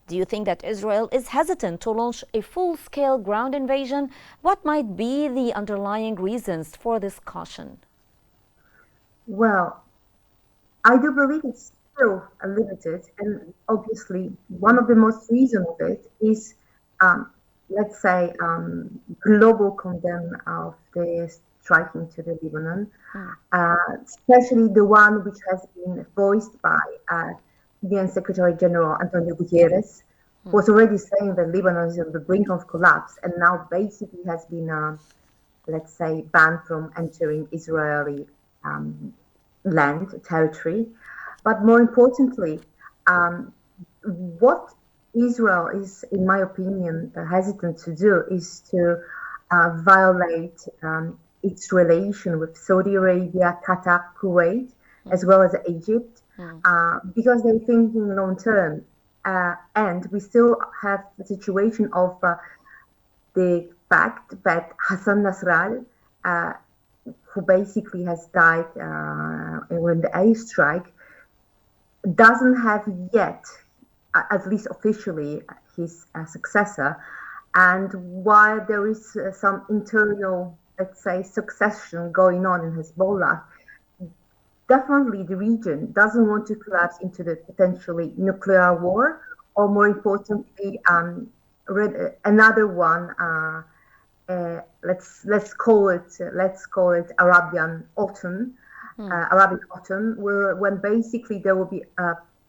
Do you think that Israel is hesitant to launch a full-scale ground invasion? What might be the underlying reasons for this caution? Well, I do believe it's still limited, and obviously one of the most reason of it is, um, let's say, global condemn of the striking to the Lebanon, especially the one which has been voiced by UN Secretary General Antonio Guterres, who was already saying that Lebanon is on the brink of collapse, and now basically has been, let's say, banned from entering Israeli land, territory. But more importantly, what Israel is, in my opinion, hesitant to do is to violate its relation with Saudi Arabia, Qatar, Kuwait, as well as Egypt, because they're thinking long term. And we still have the situation of the fact that Hassan Nasrallah, who basically has died in the airstrike, doesn't have yet, at least officially, his successor. And while there is some internal, let's say, succession going on in Hezbollah, definitely the region doesn't want to collapse into the potentially nuclear war, or more importantly, another one. Let's call it Arabian Autumn, Arabic Autumn, when basically there will be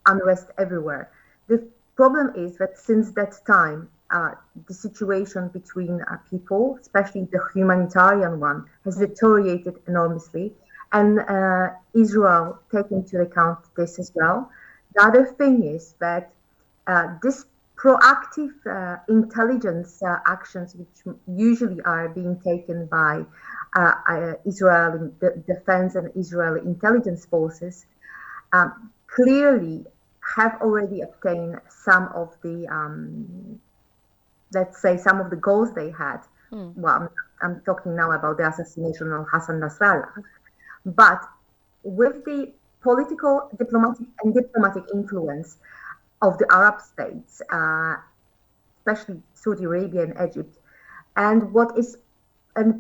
unrest everywhere. The problem is that since that time, the situation between people, especially the humanitarian one, has deteriorated enormously, and Israel taking into account this as well. The other thing is that this proactive intelligence actions, which usually are being taken by Israeli defense and Israeli intelligence forces, clearly have already obtained some of the, let's say, some of the goals they had. Well, I'm talking now about the assassination of Hassan Nasrallah. But with the political, diplomatic influence of the Arab states, especially Saudi Arabia and Egypt, and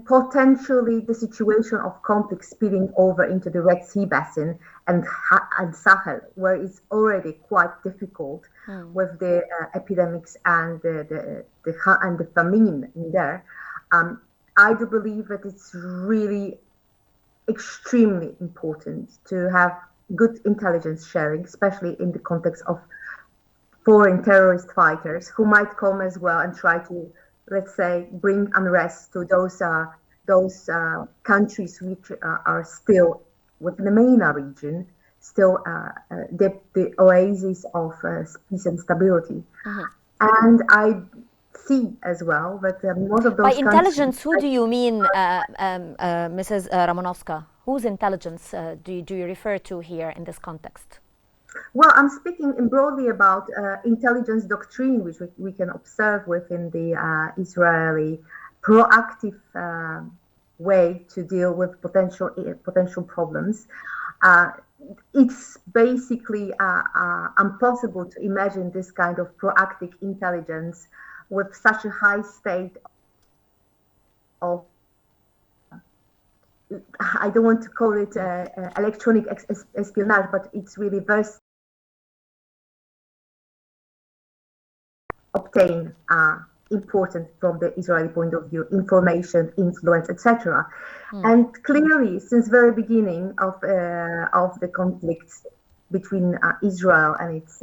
potentially the situation of conflict spilling over into the Red Sea basin and Sahel, where it's already quite difficult with the epidemics and the famine in there. I do believe that it's really extremely important to have good intelligence sharing, especially in the context of foreign terrorist fighters who might come as well and try to, let's say, bring unrest to those countries which are still within the MENA region, still the oasis of peace and stability. And I see as well that most of those By intelligence, who do you mean, Mrs. Ramonovska? Whose intelligence do you refer to here in this context? Well, I'm speaking broadly about intelligence doctrine, which we can observe within the Israeli proactive way to deal with potential problems. It's basically impossible to imagine this kind of proactive intelligence with such a high state of, I don't want to call it electronic espionage, but it's really very obtain important from the Israeli point of view, information, influence, etc. And clearly, since very beginning of the conflicts between Israel and its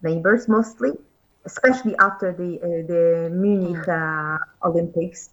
neighbors, mostly, especially after the Munich Olympics,